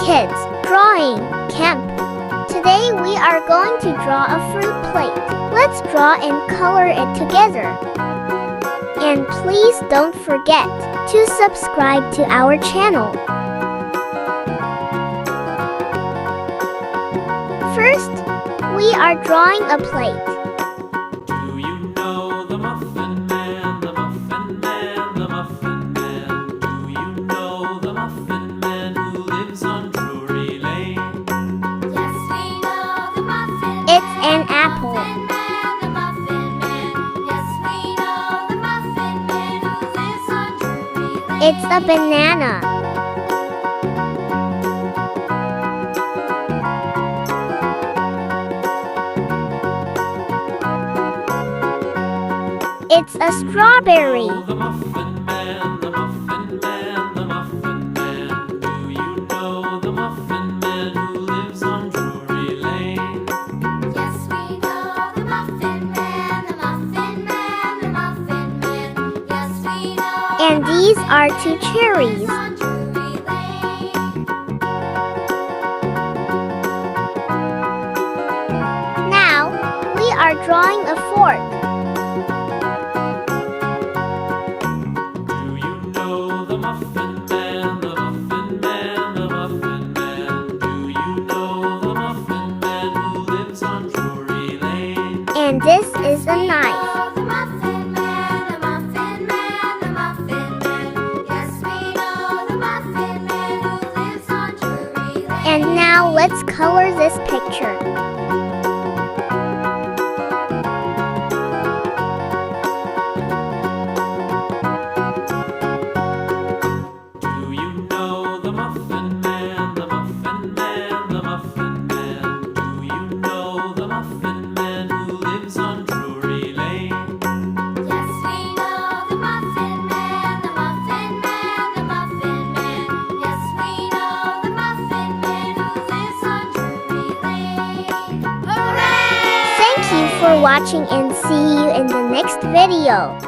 Kids, drawing, camp. Today we are going to draw a fruit plate. Let's draw and color it together. And please don't forget to subscribe to our channel. First, we are drawing a plate. Do you know the Muffin Man, the Muffin Man, the Muffin Man? Do you know the Muffin Man who lives on Drury Lane? Yes, we know the Muffin Man. It's an apple. The Muffin Man. Yes, we know the Muffin Man who lives on Drury Lane. It's a banana. It's a strawberry. The Muffin Man, the Muffin Man, the Muffin Man. Do you know the Muffin Man who lives on Drury Lane? Yes, we know the Muffin Man, the Muffin Man, the Muffin Man. Yes, we know. And these are two cherries. On Drury Lane. Now, we are drawing a fork. Do you know the Muffin Man, the Muffin Man, the Muffin Man? Do you know the Muffin Man who lives on Drury Lane? And this is a knife. The Muffin Man, the Muffin Man, the Muffin Man. Yes, we know the Muffin Man who lives on Drury Lane. And now let's color this picture. Do you know the Muffin Man, the Muffin Man, the Muffin Man? Do you know the Muffin Man who lives on Drury Lane? Yes, we know the Muffin Man, the Muffin Man, the Muffin Man. Yes, we know the Muffin Man who lives on Drury Lane. Hooray! Thank you for watching and see you in the next video.